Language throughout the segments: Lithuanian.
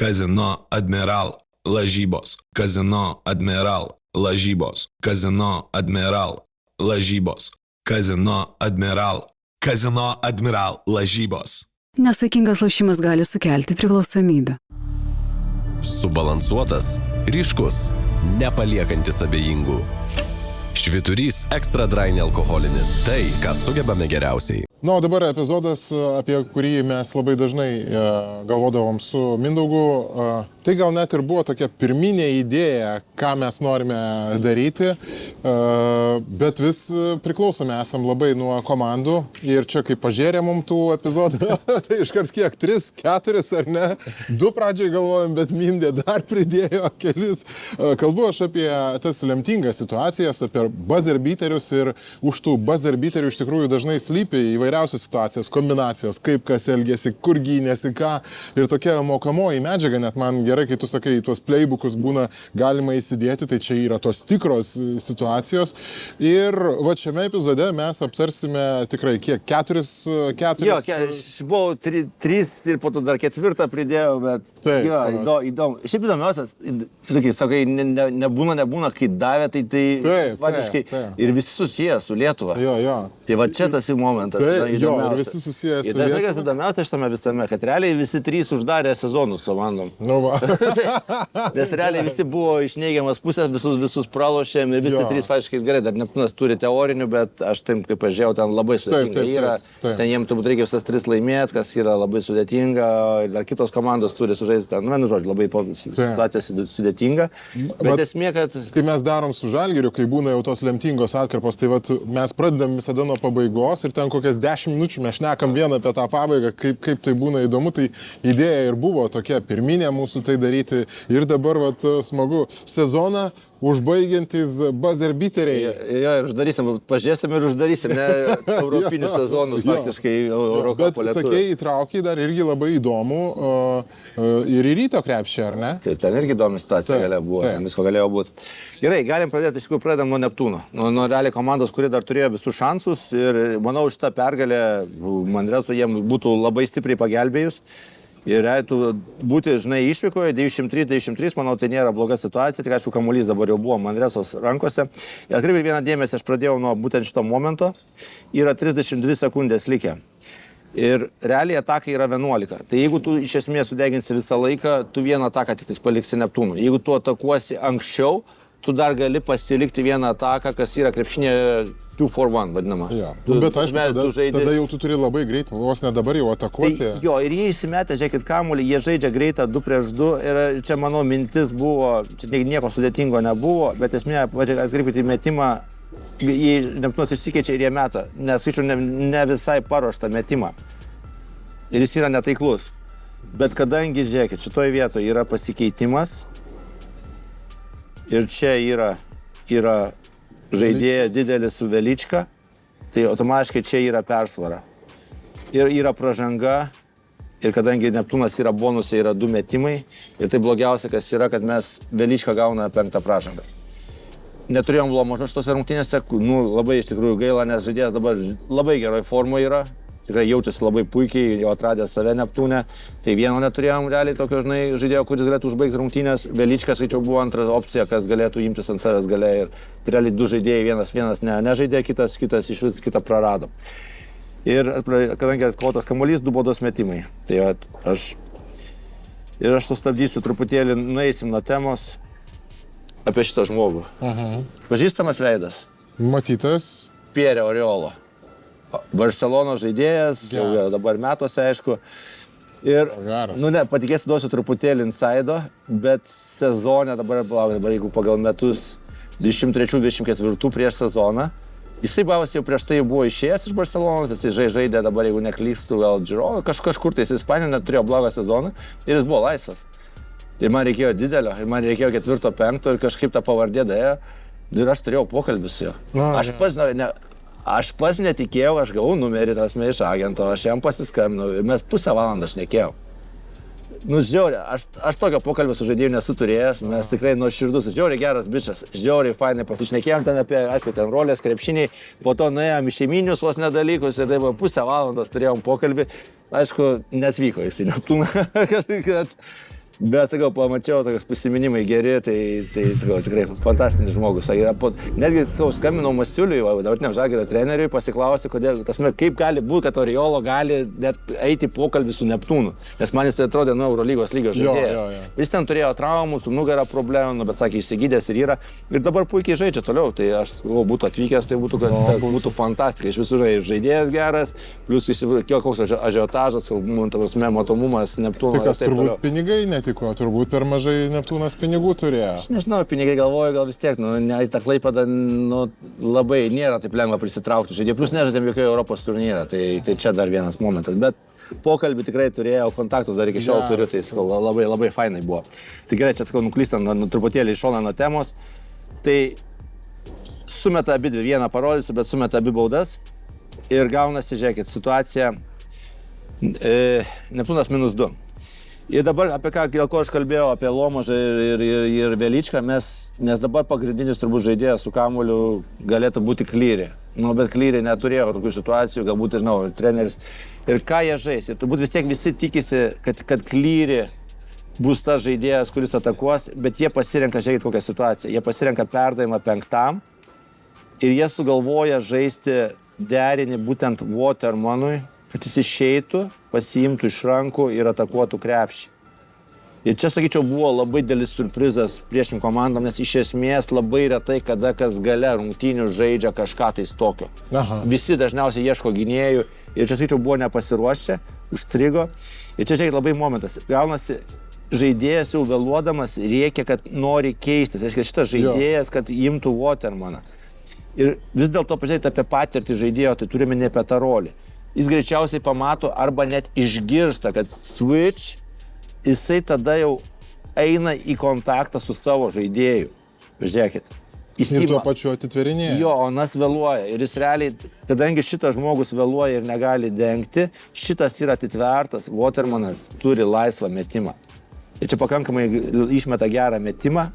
Kazino Admiral lažybos. Kazino Admiral lažybos. Kazino Admiral lažybos. Kazino Admiral. Kazino Admiral lažybos. Nesaikingas lošimas gali sukelti priklausomybę. Subalansuotas, ryškus, nepaliekantis abejingų. Švyturys Extra Dry nealkoholinis. Tai, ką sugebame geriausiai. Na, o dabar epizodas, apie kurį mes labai dažnai galvodavom su Mindaugu. Tai gal net ir buvo tokia pirminė idėja, ką mes norime daryti, bet vis priklausome esam labai nuo komandų. Ir čia, kai pažiūrė mum tų epizodų, tai iškart kiek, 3, 4 ar ne? 2 pradžiai galvojom, bet Mindė dar pridėjo kelis. Kalbu aš apie tas lemtingas situacijas, apie buzzer beaterius ir už tų buzzer beaterių iš tikrųjų dažnai slypi įvairiausios situacijos, kombinacijos, kaip kas elgėsi, kur gynėsi, ką. Ir tokia mokamoji medžiaga, net man gerai, kai tu sakai, tuos playbookus būna galima įsidėti, tai čia yra tos tikros situacijos. Ir va šiame epizode mes aptarsime tikrai kiek, 4. Jo, buvau 3 ir po to dar 4 pridėjau, bet taip, jo, įdomu. Šiaip įdomiausias, sakai, nebūna, kai davė, tai faktiškai ir visi susiję su Lietuva. Jo. Tai va čia tas momentas. Jo, ir visi susiję su Lietuva. Ir tas kas įdomiausia šitame visame, kad realiai visi 3 uždarė sezonus su komandom. Nu va. Nes realiai visi buvo iš neigiamas pusės, visus pralošėm ir visi 3 faktiškai gerai, dar Neptūnas turi teorinių, bet aš taip, kaip pažiūrėjau, ten labai sudėtinga yra. Ten jiems turbūt reikia visas 3 laimėti, kas yra labai sudėtinga, ir dar kitos komandos turi sužaisti ten, vienu žodžiu, labai situacija sudėtinga. Bet esmė, kad... Kai mes darom su Žalgiriu, kai būna jau tos lemtingos atkarpos, tai vat, mes pradedam visada nuo pabaigos ir ten kokias 10 minučių mes šnekam vieną apie tą pabaigą, kaip tai būna įdomu, tai idėja ir buvo tokia pirminė mūsų tai daryti ir dabar vat, smagu sezoną užbaigiantis buzzer beateriai. Jo, ir uždarysim, pažiūrėsim ir uždarysim, ne europinius sezonus faktiškai Eurocapo Bet sakei, įtraukiai dar irgi labai įdomu ir į Ryto krepšį, ar ne? Taip, ten irgi įdomi situacija galėjo buvo, ten visko galėjo būti. Gerai, galim pradėti, iš tikrųjų pradedam nuo Neptūno. Nuo realiai komandos, kuri dar turėjo visus šansus ir manau, šitą pergalę Manreso jiem būtų labai stipriai pagelbėjus. Ir reikėtų būti, žinai, išvykoje, 93, manau, tai nėra bloga situacija, tik aišku, kamuolys dabar jau buvo Manresos rankose. Ir atkreipkite vieną dėmesį, aš pradėjau nuo būtent šito momento, yra 32 sekundės likę. Ir realiai atakai yra 11. Tai jeigu tu iš esmės sudeginsi visą laiką, tu vieną ataką tik paliksi Neptūnų. Jeigu tu atakuosi anksčiau, tu dar gali pasilikti vieną ataką, kas yra krepšinė 2-4-1 vadinama. Ja. Bet aišku, tada jau tu turi labai greit, vos ne dabar jau atakuoti. Tai, jo, ir jie įsimetė, žiūrėkit, kamuolį, jie žaidžia greitą 2-2 ir čia, manau, mintis buvo, čia nieko sudėtingo nebuvo, bet esmė, atkreipkite į metimą, Neptūnas išsikeičia ir jie meta, nes skaičiu ne visai paruoštą metimą. Ir jis yra netaiklus. Bet kadangi, žiūrėkit, šitoje vietoje yra pasikeitimas, ir čia yra žaidėja didelis su Velička, tai automatiškai čia yra persvara. Ir yra pražanga, ir kadangi Neptūnas yra bonusai, yra 2 metimai, ir tai blogiausia, kas yra, kad mes Velička gauna 5 pražangą. Neturėjom blomo šitose rungtynėse, labai iš tikrųjų gaila, nes žaidėjas dabar labai geroj formoje yra. Tikrai jaučiasi labai puikiai, jau atradė save Neptūne. Tai vieno neturėjom realiai tokio, žinai, žaidėjo, kuris galėtų užbaigti rungtynės. Veličkas, skaičiau, buvo antra opcija, kas galėtų imtis ant savęs gale. Ir tai realiai 2 žaidėjai, vienas nežaidė, kitas iš vis kitą prarado. Ir kadangi atkovotas kamuolys, 2 baudos metimai. Tai aš sustabdysiu truputėlį, nueisim nuo temos apie šitą žmogų. Pažįstamas veidas? Matytas. Pierre Oriolo. Barcelono žaidėjas, jau dabar metuose, aišku. Ir, patikėsiu, duosiu truputėlį insaido, bet sezone dabar jeigu pagal metus 23-24 prieš sezoną, jisai bavas jau prieš tai buvo išėjęs iš Barcelonos, jisai žaidė dabar, jeigu neklystu, gal Girona, kažkur tai jis Ispanijoje neturėjo blogą sezoną ir jis buvo laisvas. Ir man reikėjo didelio, ir man reikėjo 4-5 ir kažkaip tą pavardė daėjo. Ir aš turėjau pokalbį su juo. Aš pats netikėjau, aš gavau numerį iš agento, aš jam pasiskambinau ir mes pusę valandą šnekėjau. Žiauriai, aš tokio pokalbio su žaidėju nesu turėjęs, mes tikrai nuoširdus, žiauriai geras bičas, žiauriai fainai pasišnekėjom ten apie, aišku, ten rolės, krepšiniai, po to nuėjom į šeiminius vos nedalykus ir taip pusę valandos turėjom pokalbį, aišku, neatvyko jisai Neptūną, Bet, sakau, pamačiau, tokius prisiminimai geri, tai sakau, tikrai fantastinis žmogus. Netgi, sakau, skambinau Masiuliui, dabartiniam Žalgirio treneriui, pasiklausė, kaip gali būti, kad Oriolo gali net eiti pokalbį su Neptūnu. Nes man jis atrodė, Eurolygos lygio žaidėjas. Jis ten turėjo traumų, su nugara problemų, bet sakė, išsigydęs ir yra. Ir dabar puikiai žaidžia toliau. Tai aš, būtų atvykęs, tai būtų fantastika. Iš visų žaidėjas geras, plius koks ažiotažas, matomumas Neptūno. Tai kas, turbūt pinigai netiko, turbūt per mažai Neptūnas pinigų turėjo. Aš nežinau, pinigai galvoju, gal vis tiek, į tą Klaipėdą labai nėra taip lengva prisitraukti žaidėjų, plus nežaidėm jokio Europos turnyrą, tai čia dar vienas momentas, bet pokalbį tikrai turėjau, kontaktus dar iki šiol turiu, tai sakau, labai, labai fainai buvo. Tai gerai, čia sakau, nuklystant truputėlį iš šoną nuo temos, tai sumeta abi dvi, vieną parodysiu, bet sumeta abi baudas ir gaunasi, žiūrėkit, situacija Neptūnas -2. Ir dabar apie dėl ko aš kalbėjau, apie Lomažą ir Veličką, nes dabar pagrindinis turbūt žaidėjas su kamuoliu galėtų būti Klyri. Bet Klyri neturėjo tokių situacijų, galbūt, žinau, treneris. Ir ką jie žais? Ir turbūt vis tiek visi tikisi, kad Klyri bus tas žaidėjas, kuris atakuos, bet jie pasirenka, žiūrėkit kokią situaciją. Jie pasirenka perdavimą 5 ir jie sugalvoja žaisti derinį būtent Watermanui, kad jis išeitų, pasiimtų iš rankų ir atakuotų krepšį. Ir čia, sakyčiau, buvo labai didelis surprizas priešininkų komandom, nes iš esmės labai retai, kada kas gale rungtynių žaidžia kažką tais tokio. Aha. Visi dažniausiai ieško gynėjų ir čia, sakyčiau, buvo nepasiruošę, užstrigo. Ir čia, žiūrėkit, labai momentas. Gaunasi, žaidėjas jau vėluodamas rėkia, kad nori keistis. Reiškia, šitas žaidėjas, kad imtų Watermaną. Ir vis dėlto pažiūrėti apie patirtį žaidėjo, tai turime ne apie tą rolį. Jis greičiausiai pamato arba net išgirsta, kad switch, jisai tada jau eina į kontaktą su savo žaidėju. Žiūrėkit. Ir tuo pačiu atitverinėja. Jo, Onas vėluoja. Ir jis realiai, kadangi šitas žmogus vėluoja ir negali dengti, šitas yra atitvertas, Watermanas turi laisvą metimą. Ir čia pakankamai išmeta gerą metimą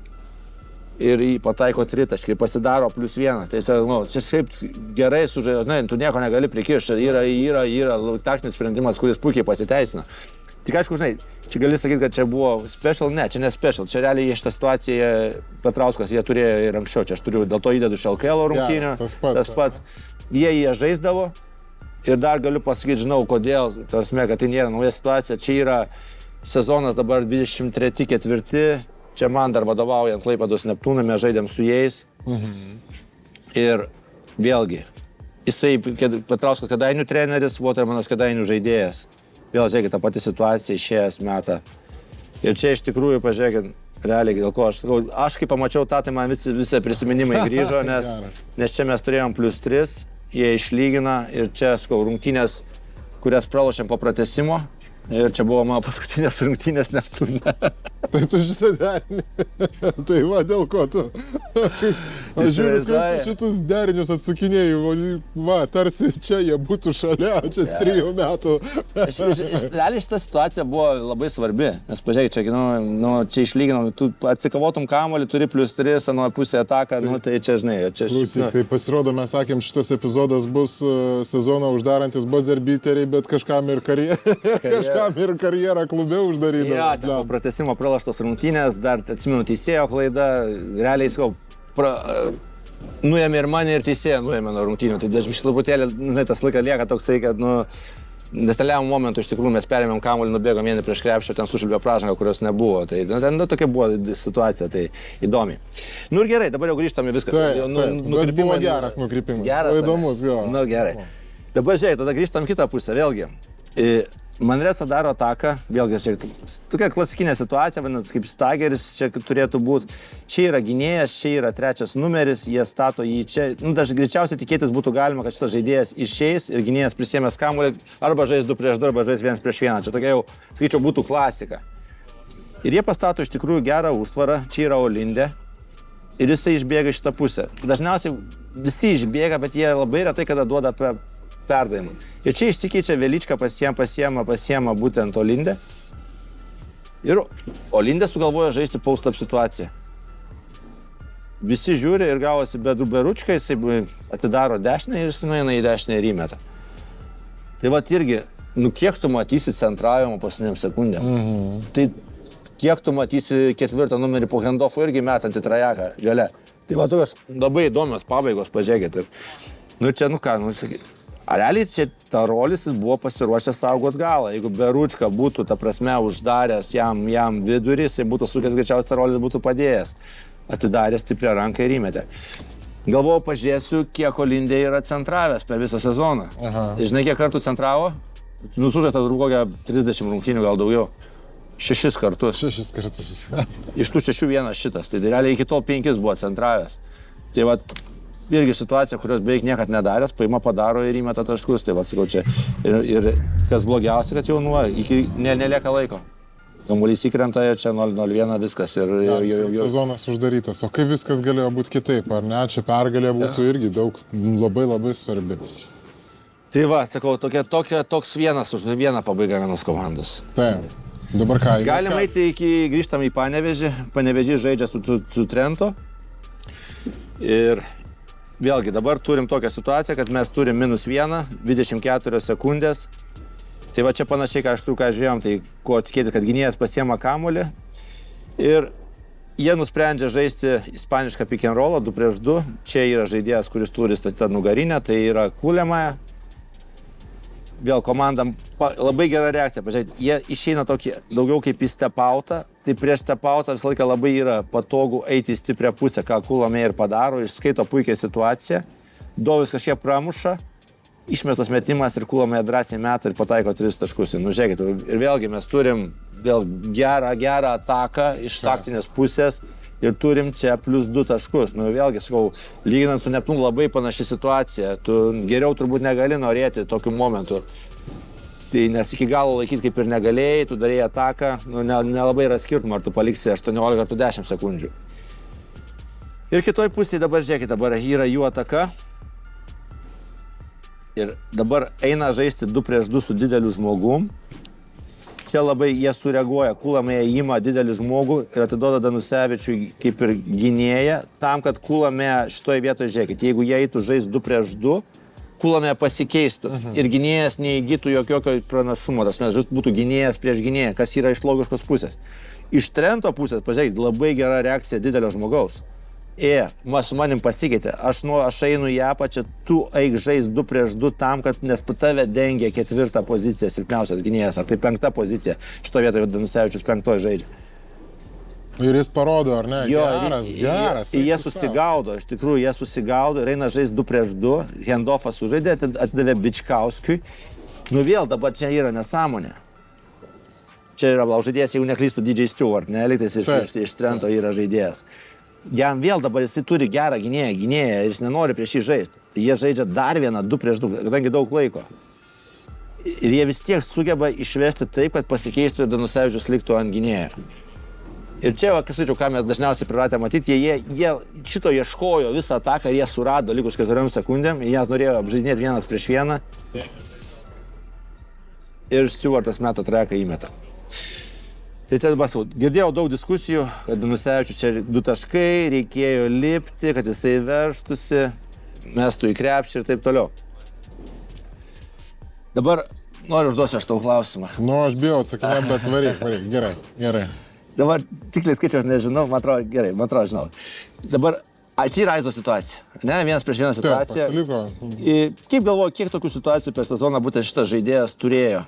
ir jį pataiko tritaškį ir pasidaro +1. Tai čia šiaip gerai sužaidė, tu nieko negali prikišti, yra taktinis sprendimas, kuris puikiai pasiteisina. Tik aišku, žinai, čia gali sakyti, kad čia buvo special, ne, čia ne special, čia realiai šitą situaciją Petrauskas jie turėjo ir anksčiau, čia aš turiu, dėl to įdedu iš LKL rungtynių, tas pats. Jie žaisdavo ir dar galiu pasakyti, žinau, kodėl, tarsi, kad tai nėra nauja situacija, čia yra sezonas dabar 23-4, čia man dar vadovaujant Klaipėdos Neptūnui, mes žaidėm su jais. Ir vėlgi, jisai, Petrauskas Kėdainių treneris, Watermanas Kėdainių žaidėjas. Vėl, žiūrėkit, ta pati situacija išėjęs metą. Ir čia iš tikrųjų, pažiūrėkit, realiai, dėl ko aš kai pamačiau tą, tai man visi prisiminimai grįžo, nes čia mes turėjom +3, jie išlygina ir čia, rungtynės, kurias pralošėm po pratęsimo. Ir čia buvo mano paskutinės rungtynės Neptūne. Tai tu šitą derinį. Tai va, dėl ko tu. Aš žiūriu, kaip šitus derinius atsukinėjai. Va, tarsi čia jie būtų šalia, čia 3 metų. Realiai šita situacija buvo labai svarbi. Nes pažiūrėk, čia išlyginom, tu atsikavotum kamuolį, turi +3, anoje pusėje ataką, tai čia, žinai. Klausyk, tai pasirodo, mes sakėm, šitas epizodas bus sezoną uždarantis buzzer-beateriai, bet kažkam ir karjerą klube uždarydavo. Ja, ten po pratęsimo praloštos rungtynės, dar atsimenu teisėjo klaidą, realiai, nuėmė ir mane, ir teisėją nuėmė nuo rungtynių. Tai aš truputėlį, tas laikas lieka toksai, kad, nesaliam momentu iš tikrųjų mes perėmėm kamuolį, nubėgom vieni prieš krepšį, ten sušilbėjo pražangą, kurios nebuvo. Tai tokia buvo situacija, tai įdomi. Ir gerai, dabar jau grįžtame viskas. Bet buvo geras nukrypimas. Geras. Įdomus, jo. Gerai. Dabar žiūrėk, tada grįžtam kitą pusę, vėlgi. Manresa daro ataką, vėlgi, čia tokia klasikinė situacija, vadinasi, kaip stageris čia turėtų būti. Čia yra gynėjas, čia yra 3 numeris, jie stato jį čia. Greičiausiai tikėtis būtų galima, kad šitas žaidėjas išeis ir gynėjas prisiėmęs kamuolį arba žais 2 prieš 2, arba žais 1 prieš 1. Čia tokia jau, sakyčiau, būtų klasika. Ir jie pastato iš tikrųjų gerą užtvarą, čia yra Olindė ir jisai išbėga šitą pusę. Dažniausiai visi išbėga, bet jie labai retai kada duoda perdavimą. Ir čia išsikeičia Veličką, pasiema būtent Olindę. Ir Olindė sugalvoja žaisti post-up situaciją. Visi žiūri ir gavosi beručką, jisai atidaro dešinę ir jis nueina į dešinę ir įmeta. Tai va irgi, kiek tu matysi centravimo paskutinėm sekundėm. Tai kiek tu matysi 4 numerį po handoffo irgi metantį trajeką gale. Tai va tokios labai įdomios pabaigos, pažiūrėkit. Nu čia, nu ką, realiai čia Tarolis jis buvo pasiruošęs saugot galą. Jeigu Beručka būtų, ta prasme, uždaręs jam vidurį, jis būtų sukęs greičiausiai Tarolis būtų padėjęs. Atidarė stiprią ranką ir įmetė. Galvojau, pažiūrėsiu, kiek Olindė yra centravęs per visą sezoną. Žinai, kiek kartų centravo? Nusužęs kokią 30 rungtynių, gal daugiau. 6 kartus. 6 kartus. Iš tų 6 vienas šitas. Tai realiai iki tol 5 buvo centravęs. Tai va, irgi situacija, kurios beveik niekad nedaręs, paima padaro ir įmeta taškus. Tai va, sakau, čia. Ir kas blogiausia, kad jau iki nelieka laiko. Kamuolys įkrenta ir čia 0-0-1 viskas. Sezonas uždarytas. O kaip viskas galėjo būti kitaip, ar ne? Čia pergalė būtų irgi daug, labai svarbi. Tai va, sakau, toks vienas už vieną pabaiga vienos komandos. Taip. Dabar ką? Galima eiti grįžtam į Panevėžį. Panevėžį žaidžia su Trento. Ir vėlgi dabar turim tokią situaciją, kad mes turim -1, 24 sekundės. Tai va čia panašiai, ką žiūrėjom, tai ko tikėti, kad gynėjas pasiema kamuolį. Ir jie nusprendžia žaisti ispanišką pick and rollą 2-2. Čia yra žaidėjas, kuris turi statytą nugarinę, tai yra Kulemaja. Vėl komandam labai gera reakcija. Pažiūrėkit, jie išeina tokį daugiau kaip į stepautą. Tai prieš stepautą visą laiką labai yra patogu eiti į stiprią pusę, ką Kulemaja ir padaro. Išskaito puikiai situaciją. Dovis kažkiek pramuša. Išmestas metimas ir Kulemaja drąsiai meta ir pataiko 3 taškus. Nu, žiūrėkit, ir vėlgi mes turim gerą ataką iš taktinės pusės ir turim čia +2 taškus. Nu, vėlgi, sakau, lyginant su Neptūnu labai panaši situacija. Tu geriau turbūt negali norėti tokiu momentu. Tai nes iki galo laikyti kaip ir negalėjai, tu darėjai ataką, nu, nelabai yra skirtumo, ar tu paliksi 18 ar 10 sekundžių. Ir kitoj pusėje dabar, žiūrėkit, dabar yra jų ataka. Ir dabar eina žaisti 2-2 su dideliu žmogum. Čia labai jie sureaguoja, Kulemaja ima didelį žmogų ir atiduoda Danusevičiui kaip ir gynėją, tam, kad Kulemaja šitoje vietoje, žiūrėkit, jeigu jie eitų žaisti 2-2, Kulemaja pasikeistų ir gynėjas neįgytų jokio pranašumo, tas mes būtų gynėjas prieš gynėją, kas yra iš logiškos pusės. Iš Trento pusės, pažiūrėkit, labai gera reakcija didelio žmogaus. Su manim pasikeitė, aš einu į apačią, tu eik žais 2-2 tam, kad nes tave dengia 4 poziciją silpniausias gynėjas, ar tai 5 pozicija, šito vietoje Danusevičius 5 žaidžia. Ir jis parodo, ar ne? Geras. Jie susigaudo, iš tikrųjų jie susigaudo ir eina žais 2-2, handoffą sužaidė, atidavė Bičkauskiui. Nu vėl dabar čia yra nesąmonė. Čia yra žaidėjas, jeigu neklystų DJ Stewart, neliktais iš Trento yra žaidėjas. Jam vėl dabar jisai turi gerą gynėją ir jis nenori prieš jį žaisti. Tai jie žaidžia dar vieną 2-2, kadangi daug laiko. Ir jie vis tiek sugeba išvesti taip, kad pasikeistų ir Danusevičius liktų ant gynėjo. Ir čia, ką mes dažniausiai priratę matyti, jie šito ieškojo visą ataką ir jie surado likus 4 sekundėm, jie norėjo apžaidinėti 1-1 ir Stewartas meta trajeką įmeta. Tai čia dabar girdėjau daug diskusijų, kad Danusevičius čia 2 taškai, reikėjo lipti, kad jisai verštųsi, mestų į krepšį ir taip toliau. Dabar noriu užduosiu aš tau klausimą. Nu, aš bijau atsakinėti, bet varyk, gerai. Dabar tikliai skaičiaus nežinau, man atrodo, žinau. Dabar, čia yra Aizo situacija, ne? 1-1 situacija. Taip, pasiliko. Kaip galvoju, kiek tokių situacijų per sezoną būtent šitas žaidėjas turėjo?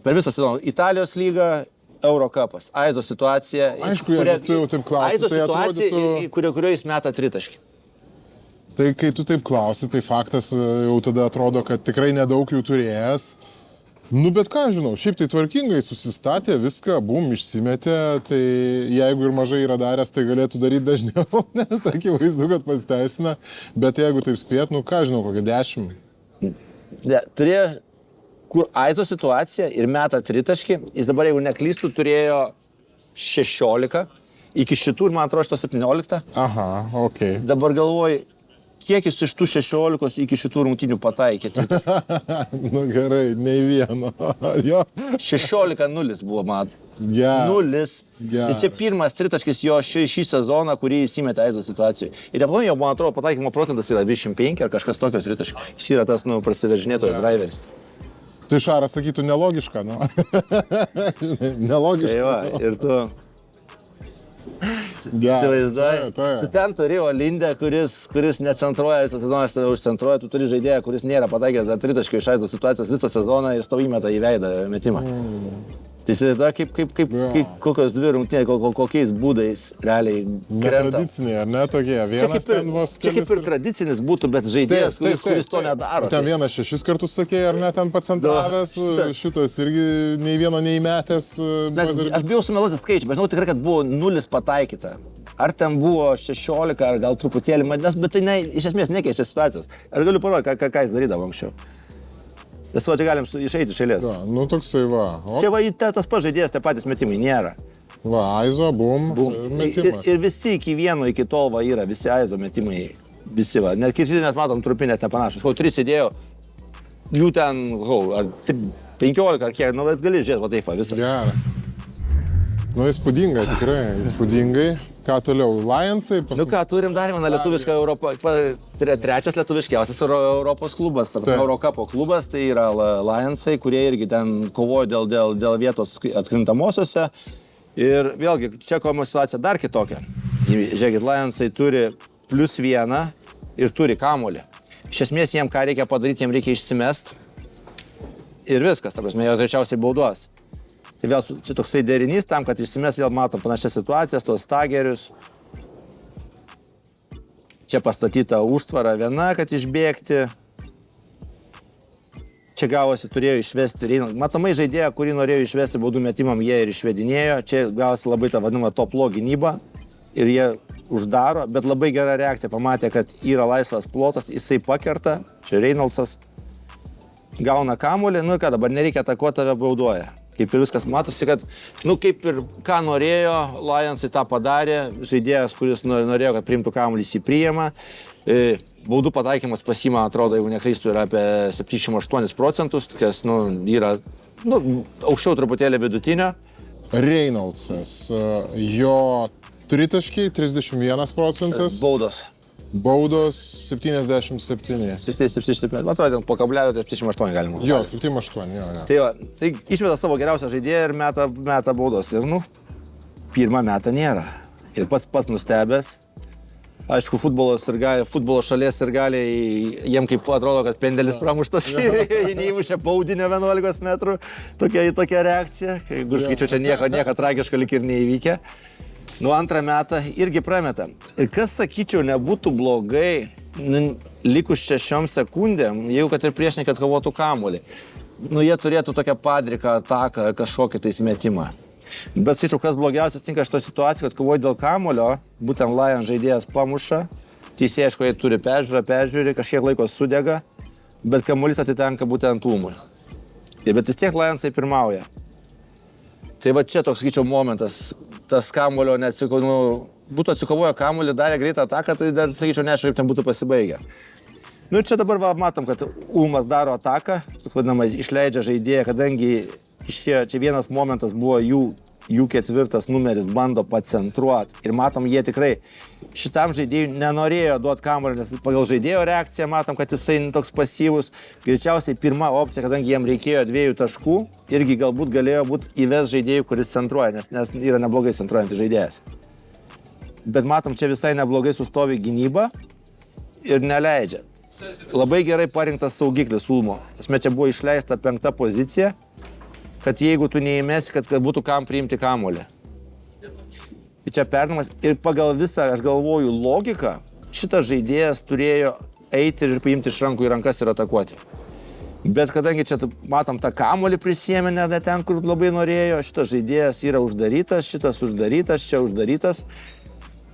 Per visą sezoną. Italijos lyga, Eurocupas. Aizo situacija. Aišku, jeigu tu jau taip klausi, Aizo tai situacija, atrodytų... kurioje jis meta 3 taškį. Tai kai tu taip klausi, tai faktas jau tada atrodo, kad tikrai nedaug jų turėjęs. Nu, bet ką žinau, šiaip tai tvarkingai susistatė, viską, išsimetė, tai jeigu ir mažai yra daręs, tai galėtų daryti dažniau, nes akivaizdu, kad pasiteisina, bet jeigu taip spėt, nu ką žinau, kokią 10. Ne, turėjo, kur Aizo situacija ir meta 3 taškį, jis dabar, jeigu neklystų, turėjo 16, iki šitų ir man atrodo šito 17. Aha, okei. Dabar galvoju, kiek jis iš tų 16 iki šitų rungtynių pataikė? Nu gerai, nei vieno. 16-0 buvo, man. 0. Ir čia pirmas 3 taškis jo šį sezoną, kurį jis įmetė Aizo situacijoje. Ir aplamai jo, man atrodo, pataikymo procentas yra 25 ar kažkas tokio 3 taškis. Jis yra tas, prasiveržinėtojo driveris. Tai Šaras sakytų nelogiška, nu. Nelogiška. Tai va, ir tu įsivaizduoji, tu ten turi Olindę, kuris necentruoja visą sezoną, jis tave užcentruoja, tu turi žaidėją, kuris nėra pataikęs dar tritaškio iš aizdos situacijos visą sezoną ir tau įmeta į veidą metimą. Tai įsivaizduoji, kokios dvi rungtynės, kokiais būdais realiai krenta. Netradiciniai, ar ne tokie? Vienas ten vos Čia kaip ir tradicinis būtų, bet žaidėjas, kuris to nedaro. Ten vienas 6 kartus sakė, ar ne, ten pacentravęs, šitas irgi nei vieno neįmetęs. Aš bijau sumeluoti skaičių, bet žinau tikrai, kad buvo 0 pataikyta. Ar ten buvo 16, ar gal truputėlį, bet tai iš esmės nekeičia situacijos. Aš galiu parodyti, ką jis darydavo anksčiau. Nes va, čia galim išeiti iš eilės. Ja, nu toksai va. Čia va, tas pats žaidėjas, tie patys metimai nėra. Va, aizo, bum, metimas. Ir visi iki vieno, iki tol va yra, visi aizo metimai, visi va. Net kiti net matom, trumpį net nepanašus. 3 įdėjo, jų ten, ar 15 ar kiek, nu, bet gali žiūrėti, va taip va, visą. Gerai. Nu, įspūdingai, tikrai, įspūdingai. Ką toliau, Lionsai? Nu ką, turim dar vieną lietuvišką Europą, trečias lietuviškiausias Europos klubas, Eurokapo klubas, tai yra Lionsai, kurie irgi ten kovojo dėl vietos atkrintamosiose. Ir vėlgi, čia komo situacija dar kitokia. Žiūrėkit, Lionsai turi +1 ir turi kamuolį. Iš esmės, jiem ką reikia padaryti, jiem reikia išsimest. Ir viskas, ta prasme, jos greičiausiai bauduos. Tai vėl čia toksai derinys tam, kad išsimes vėl matom panašias situacijas, tos stagerius. Čia pastatyta užtvara viena, kad išbėgti. Čia gavosi, turėjo išvesti. Matomai žaidėją, kurį norėjo išvesti baudų metimam, jie ir išvedinėjo. Čia gavosi labai ta vadinama top-low gynyba. Ir jie uždaro, bet labai gera reakcija. Pamatė, kad yra laisvas plotas, jisai pakerta. Čia Reynoldsas gauna kamuolį. Nu ką, dabar nereikia atakuoti, tave bauduoja. Kaip ir viskas matosi, kad, nu kaip ir ką norėjo, Lionsai tą padarė, žaidėjas, kuris norėjo, kad priimtų kamuolį, jį priima. Baudų pataikymas pasima, atrodo, jeigu neklystu, yra apie 78%, kas, nu, yra, nu, aukščiau truputėlį vidutinio. Reynoldsas, jo tritaškiai 31%. Baudos 77. 77. Man atrodo, po kablelio 78 galima. Jo, 78, jo. Tai, tai išveda savo geriausią žaidėją ir meta baudos. Ir, nu, pirmą metą nėra. Ir pats nustebęs. Aišku, futbolo šalies ir gali, jiem kaip atrodo, kad pendelis pramuštas, neįmušė baudinio 11 metrų. Tokia reakcija. Kai skaičiu, čia nieko tragiško lik ir neįvykę. Nu, antrą metą irgi prameta. Ir kas, sakyčiau, nebūtų blogai, likus 6 sekundėm, jeigu kad ir priešininkai atkovotų kamuolį. Nu, jie turėtų tokią padriką ataką, kažkokį tais metimą. Bet, sakyčiau, kas blogiausias tinka šito situaciją, kad kovoja dėl kamuolio, būtent Lions žaidėjas pamuša, teisėjas, jie turi peržiūri, kažkiek laiko sudega, bet kamuolys atitenka būtent Ulmui. Bet vis tiek Lionsai pirmauja. Tai va čia toks, sakyčiau, momentas, tas kamuolio būtų atsikovojo kamuolį, darė greitą ataką, tai dar, sakyčiau, neaišku, kaip ten būtų pasibaigę. Nu, čia dabar matom, kad Ulmas daro ataką, vadinamai, išleidžia žaidėją, kadangi išėjo, čia vienas momentas buvo jų 4 numeris bando pacentruoti. Ir matom, jie tikrai šitam žaidėjui nenorėjo duoti kamuolį, nes pagal žaidėjo reakciją matom, kad jisai toks pasyvus. Greičiausiai pirma opcija, kadangi jiem reikėjo 2 taškų, irgi galbūt galėjo būti įves žaidėjų, kuris centruoja, nes yra neblogai centruojantis žaidėjas. Bet matom, čia visai neblogai sustovi gynyba ir neleidžia. Labai gerai parinktas saugiklis Ulmo. Esmė, čia buvo išleista 5 pozicija, kad jeigu tu neįmesi, kad būtų kam priimti kamuolį. Ir čia perdamas. Ir pagal visą, aš galvoju, logiką, šitas žaidėjas turėjo eiti ir paimti iš rankų į rankas ir atakuoti. Bet kadangi čia matom tą kamuolį prisėmė ne ten, kur labai norėjo, šitas žaidėjas yra uždarytas, šitas uždarytas, čia uždarytas.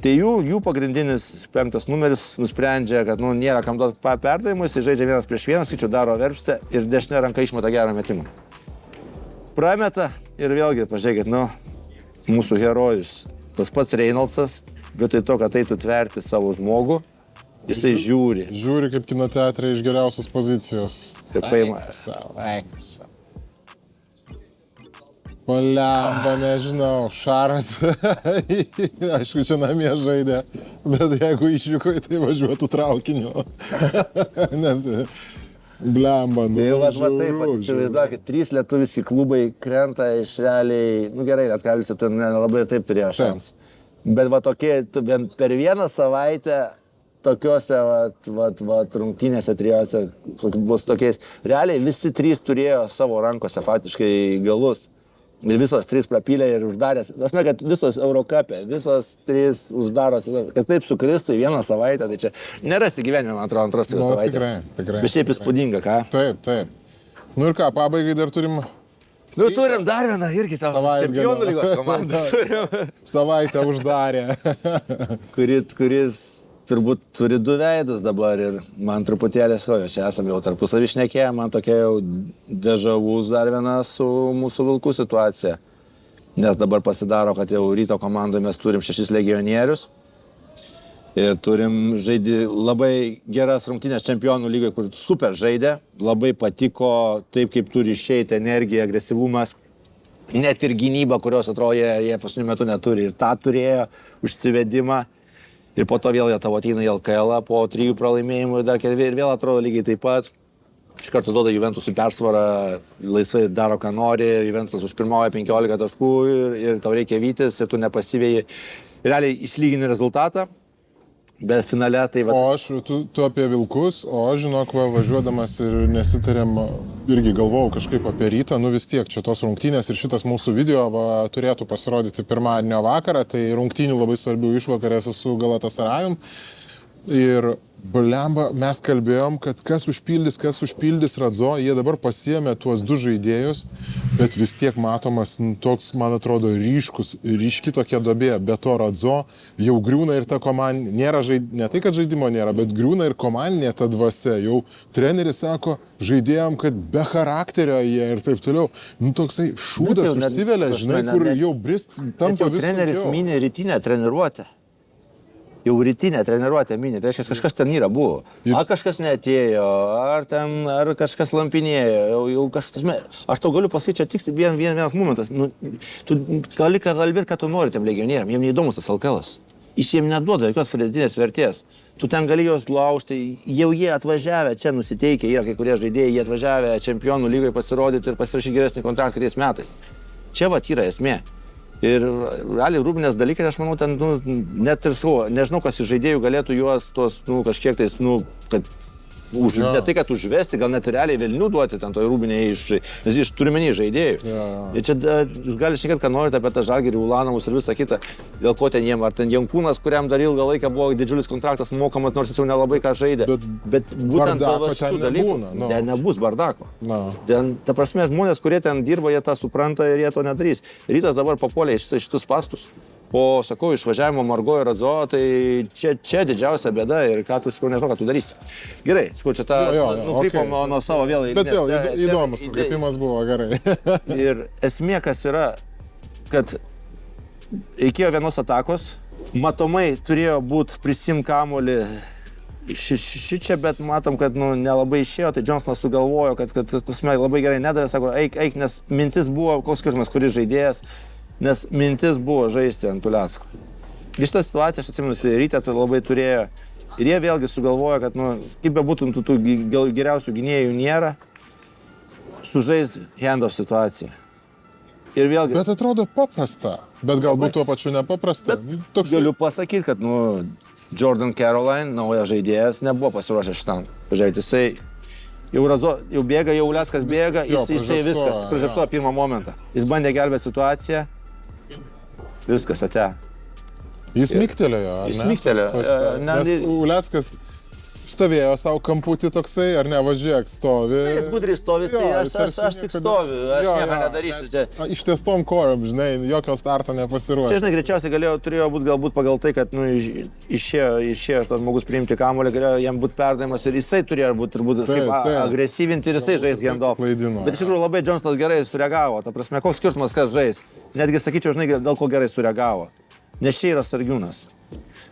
Tai jų pagrindinis 5 numeris nusprendžia, kad nėra kam duoti perdavimus, jis žaidžia 1-1, skaičiu daro verpstę ir dešinė ranka išmeta gerą metimą. Prameta ir vėlgi, pažiūrėkit, mūsų herojus, tas pats Reynoldsas, vietoj to, kad eitų tverti savo žmogų, jisai žiūri. Žiūri kaip kino teatre iš geriausios pozicijos. Ir paima. Palemba, nežinau, Šaras, aišku, čia namie žaidė, bet jeigu išvyko, tai važiuotų traukiniu. Nes Blemba, nu. Tai va taip, žiauru, įsivaizduokit, 3 lietuviški klubai krenta iš realiai, gerai, Lietkabelis nelabai ir taip turėjo šansų. Bet va tokie, per vieną savaitę tokiuose rungtynėse trijose bus tokiais. Realiai visi 3 turėjo savo rankose faktiškai galus. Ir visos 3 prapylė ir uždarės. Tasme, kad visos Eurocapė, visos 3 uždarosi. Kad taip sukristų į vieną savaitę, tai čia nerasi gyvenime, man atrodo, antros 3 savaitės. Tikrai. Bet šiaip įspūdinga, ką? Taip. Nu ir ką, pabaigai dar turim... Nu, turim dar vieną irgi tavo čempionų lygos komandą. Savaitę uždarė. kuris turbūt turi 2 veidus dabar ir man truputėlį, čia esame jau tarpusavį šnekėję, man tokia jau dežavus dar viena su mūsų Vilkų situacija. Nes dabar pasidaro, kad jau Ryto komandoje mes turim 6 legionierius ir turim labai geras rungtynės čempionų lygoje, kur super žaidė, labai patiko taip, kaip turi išeiti energija, agresyvumas. Net ir gynyba, kurios atrodo jie paskutiniu metu neturi. Ir tą turėjo užsivedimą. Ir po to vėl jie tavo ateina į LKL po 3 pralaimėjimų ir vėl atrodo lygiai taip pat. Iš karto duoda Juventusui persvarą, laisvai daro, ką nori, Juventusas už pirmoje 15 taškų ir tau reikia vytis ir tu nepasivėjai. Realiai išlygini rezultatą. Bet finale tai va... O tu apie Vilkus, o aš, žinok, važiuodamas ir nesitarėm, irgi galvojau kažkaip apie Rytą, nu vis tiek čia tos rungtynės ir šitas mūsų video turėtų pasirodyti pirmadienio vakarą, tai rungtynių labai svarbių išvakarėse su Galatasarajum. Ir blemba, mes kalbėjom, kad kas užpildys Radzo, jie dabar pasiėmė tuos 2 žaidėjus, bet vis tiek matomas toks, man atrodo, ryški tokia duobė, be to Radzo jau griūna ir ta komandinė, nėra ne tai, kad žaidimo nėra, bet griūna ir komandinė ta dvasia, jau treneris sako žaidėjom, kad be charakterio jie ir taip toliau, toksai šūdas užsivelia, žinai, kur jau brist tampa visų. Treneris minė rytinę treniruotę. Jau rytinę treniruotę minė, tai reiškia, kažkas ten yra buvo. Ar kažkas neatėjo, ar kažkas lampinėjo, jau kažkas... Aš tau galiu pasakyti, čia tik vienas momentas. Tu gali kalbėti, ką tu nori tiem legionieriam, jiem neįdomus tas LKL-as. Jis jiem neduoda jokios pridėtinės vertės. Tu ten gali juos glaužti, jau jie atvažiavę čia nusiteikę, yra kai kurie žaidėjai, jie atvažiavę čempionų lygoje pasirodyti ir pasirašyti geresnį kontraktą kitais metais. Čia va yra esmė. Ir realiai Rūbinės dalykai, aš manau, ten, net ir nežinau, kas iš žaidėjų galėtų juos tos, kažkiek tais, kad ne tai, kad užvesti, gal net realiai Velnių duoti ten toj Rūbinėje, nes iš turimenį žaidėjų. Ir čia jūs galite šnekėti, ką norite apie tą Žalgirį, Ulanovus ir visą kitą, dėl ko ten jiem, ar ten Jankūnas, kuriam dar ilgą laiką buvo didžiulis kontraktas mokamas, nors jis jau nelabai ką žaidė. Bet būtent dėl šitų dalykų nebus bardako. Ta prasme, žmonės, kurie ten dirba, jie tą supranta ir jie to nedarys. Rytas dabar papuolė šitus pastus. Po, sakau, išvažiavimo Margo ir Radzo, tai čia didžiausia bėda ir ką tu, sakau, nežinau, ką tu darysi. Gerai, sakau, čia tą nukrypom nuo savo vėl. Bet vėl, įdomus nukrypimas buvo, gerai. Ir esmė, kas yra, kad reikėjo vienos atakos, matomai turėjo būti prisim kamuolį šičia, bet matom, kad nelabai išėjo, tai Johnsonas sugalvojo, kad labai gerai nedavė, sako, eik, nes mintis buvo, koks skirtumas, kuris žaidėjas, nes mintis buvo žaisti ant Tulecko. Ir šitą situaciją, aš atsimenu, Ryte tai labai turėjo. Ir jie vėlgi sugalvojo, kad, kaip bebūtų, tų geriausių gynėjų nėra, sužais handoff situaciją. Ir vėlgi... Bet atrodo paprasta, bet galbūt tuo pačiu nepaprasta. Galiu pasakyti, kad, Jordan Caroline, naujas žaidėjas, nebuvo pasiruošęs šitam. Pažiūrėti, jisai jau bėga, jau Leckas bėga, jisai viskas, prižapsuoja pirmą momentą. Jis bandė gelbėti situaciją. Viskas ate. Jis miktelėjo, ar ne? Jis miktelėjo. Nes Leckas stovėjo savo kamputį toksai, ar ne, važiuok, stovi. Jis gudriai stovi, tai aš tik stoviu, aš nieko nedarysiu čia. Ištiestom kojom, žinai, jokio starto nepasiruošė. Čia, žinai, greičiausiai turėjo būti galbūt pagal tai, kad išėjo šitas žmogus priimti kamuolį, galėjo jam būti perdavimas ir jisai turėjo būti agresyvinti ir jisai žais handoff. Bet iš tikrųjų labai Johnsonas gerai sureagavo, ta prasme, koks skirtumas, kas žais. Netgi sakyčiau, žinai, dėl ko gerai sureagavo. Nes čia yra Sargiūnas.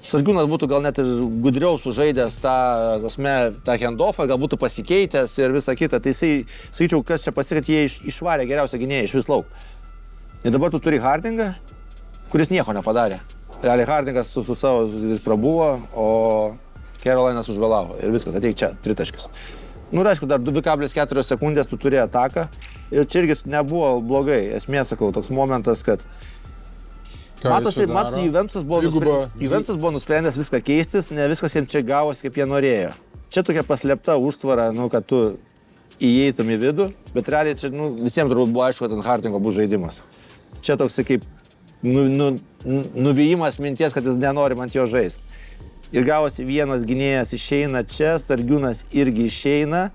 Sargiūnas būtų gal net ir gudriau sužaidęs tą handoffą, gal būtų pasikeitęs ir visą kitą. Tai jisai, sakyčiau, kas čia pasikeitė, jie išvarė geriausią gynėją iš vis lauk. Ir dabar tu turi Hardingą, kuris nieko nepadarė. Realiai Hardingas su savo prabuvo, o Carolinas užvėlavo. Ir viskas, ateik čia, tritaškis. Nu, aišku, dar 2,4 sekundės tu turi ataką. Ir čia irgi nebuvo blogai. Esmė, sakau, toks momentas, kad Matosi, Juventus buvo nusprendęs viską keistis, ne viskas jiems čia gavosi, kaip jie norėjo. Čia tokia paslėpta užtvara, kad tu įeitum į vidų, bet realiai čia visiems turbūt buvo aišku, kad ant Hartingo bus žaidimas. Čia toks kaip nuvijimas minties, kad jis nenori ant jo žaisti. Ir gavosi vienas gynėjas išeina čia, Sargiūnas irgi išeina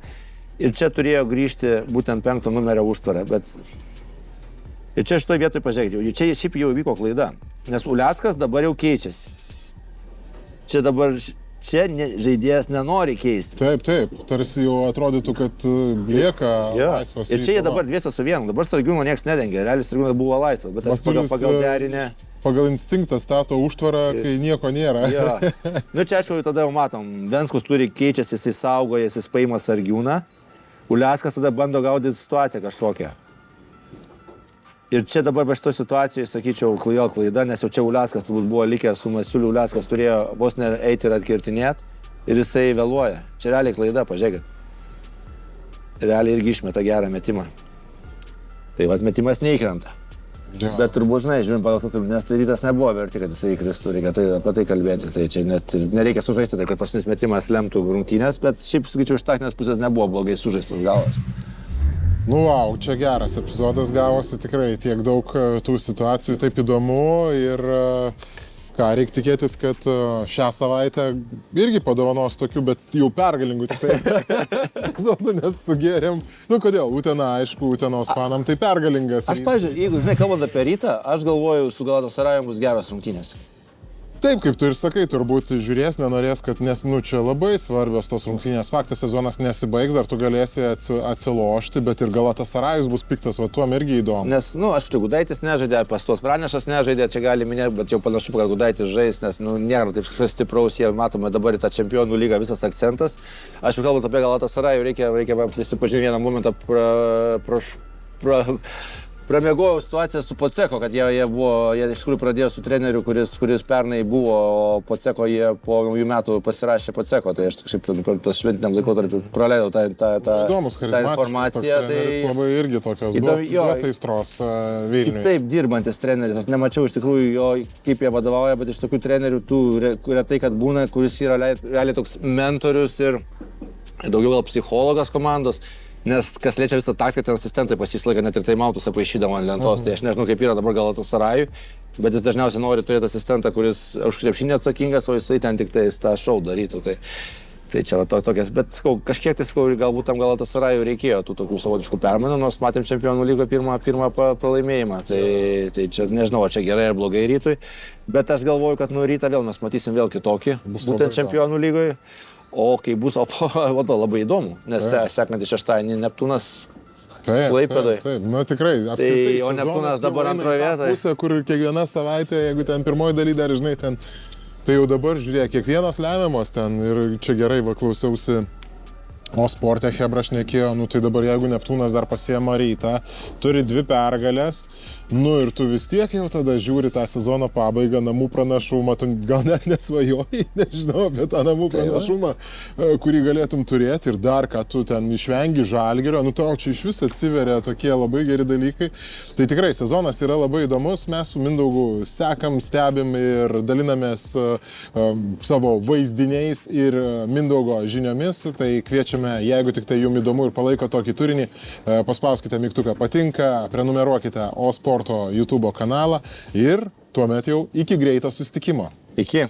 ir čia turėjo grįžti būtent 5 numerio užtvarą, bet... Ir čia šitoje vietoje pažiūrėkite, čia šiaip jau vyko klaida, nes Uleckas dabar jau keičiasi. Čia dabar, žaidėjas nenori keisti. Taip, tarsi jau atrodytų, kad lieka laisvas. Ir čia jie dabar 2-1, dabar Sargiūno niekas nedengia, realiai Sargiūnas buvo laisvas, bet pagal derinę... Pagal instinktą stato užtvarą, kai nieko nėra. Ja. Čia aišku, tada jau matom, Venskus turi keičiasi, jisai saugoja, jisai paima Sargiūną, Uleckas tada bando gaudyti situaciją kažkokią. Ir čia dabar va šito situacijoje, sakyčiau, klaida, nes jau čia Uleckas turbūt buvo likęs su Masiuliu, Uleckas turėjo vos ne eiti ir atkirtinėti ir jisai vėluoja. Čia realiai klaida, pažiūrėkit. Realiai irgi išmeta gerą metimą. Tai vat metimas neįkrenta. Ja. Bet turbūt, žinai, žiūrim pagal statulį, nes tai Rytas nebuvo verti, kad jisai įkristų, reikia apie tai kalbėti. Tai čia net nereikia sužaisti, tai kad paskutinis metimas lemtų rungtynės, bet šiaip, sakyčiau, iš taktinės pusės nebuvo blogai sužaistos galas. Wow, čia geras epizodas gavosi, tikrai tiek daug tų situacijų, taip įdomu ir reikia tikėtis, kad šią savaitę irgi padovanos tokių, bet jau pergalingų tik tai epizodų, nes sugėrėm. Kodėl? Utena, aišku, Utenos fanam tai pergalingas. Aš, pažiūrėjau, jeigu, žinai, kalbant apie Rytą, aš galvoju, su Galatasarajum bus geros rungtynės. Taip, kaip tu ir sakai, turbūt žiūrės, nenorės, kad nes, čia labai svarbios tos rungtynės. Faktas, sezonas nesibaigs, dar tu galėsi atsilošti, bet ir Galatasarajus bus piktas, va tuom irgi įdomu. Nes, aš čia Gudaitis nežaidė, Pastos Vranešas nežaidė, čia gali minėti, bet jau panašu, kad Gudaitis žais, nes, nėra taip stipraus, jie matome dabar į tą čempionų lygą visas akcentas. Aš jau kalbant apie Galatasarajų, reikia prisipažinti vieną momentą Pramėgojau situaciją su Poceko, kad jie iš tikrųjų pradėjo su treneriu, kuris pernai buvo, o Poceko jie po naujų metų pasirašė Poceko, tai aš kažkaip per tas šventiniam laikotarpiu praleidau tą informaciją. Treneris labai irgi tokios duos aistros Vilniui. Taip dirbantis treneris, aš nemačiau iš tikrųjų jo, kaip jie vadovauja, bet iš tokių trenerių tų retai, kad būna, kuris yra realiai toks mentorius ir daugiau gal psichologas komandos. Nes kas liečia visą taktiką, ten asistentai pasislaika net ir taimautus apaišydama ant lentos. Tai aš nežinau, kaip yra dabar Galatasarajui, bet jis dažniausiai nori turėti asistentą, kuris už krepšinį atsakingas, o jisai ten tik tai tą šou darytų. Tai čia va tokias, bet kažkiek tai galbūt tam Galatasarajui reikėjo tų tokių savotiškų permainų, nors matėm čempionų lygą pirmą pralaimėjimą. Tai čia nežinau, čia gerai ar blogai Rytui, bet aš galvoju, kad Rytą vėl mes matysim vėl kitokį, būtent čempionų lygoje. O kai bus, labai įdomu, nes sekantį šeštadienį Neptūnas Klaipėdoje. Taip, tikrai, apskritai o Neptūnas dabar antroje vietoje. Pusė, kur kiekviena savaitė, jeigu ten pirmoji daly dar, žinai, ten, tai jau dabar, žiūrėk, kiekvienos lemiamos ten ir čia gerai, klausiausi. O sporte Hebra šnekėjo, tai dabar jeigu Neptūnas dar pasiema Rytą, turi 2 pergalės, ir tu vis tiek jau tada žiūri tą sezono pabaigą, namų pranašumą, tu gal net nesvajoji, nežinau, apie tą namų pranašumą, kurį galėtum turėti ir dar, ką tu ten išvengi Žalgirio, tau čia iš vis atsiveria tokie labai geri dalykai. Tai tikrai sezonas yra labai įdomus, mes su Mindaugu sekam, stebim ir dalinamės savo vaizdiniais ir Mindaugo žiniomis, tai kviečiame, jeigu tik tai jums įdomu ir palaiko tokį turinį, paspauskite mygtuką patinka, prenumeruokite O Sporto YouTube kanalą ir tuomet jau iki greito susitikimo. Iki.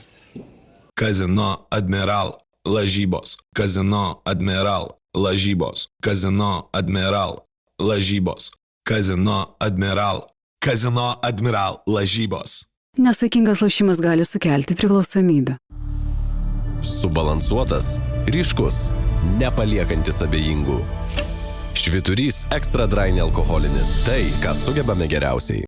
Kazino Admiral lažybos. Kazino Admiral lažybos. Kazino Admiral lažybos. Kazino Admiral. Kazino Admiral lažybos. Nesaikingas lošimas gali sukelti priklausomybę. Subalansuotas, ryškus, nepaliekantis abejingų. Švyturys Extra Dry nealkoholinis. Tai, ką sugebame geriausiai.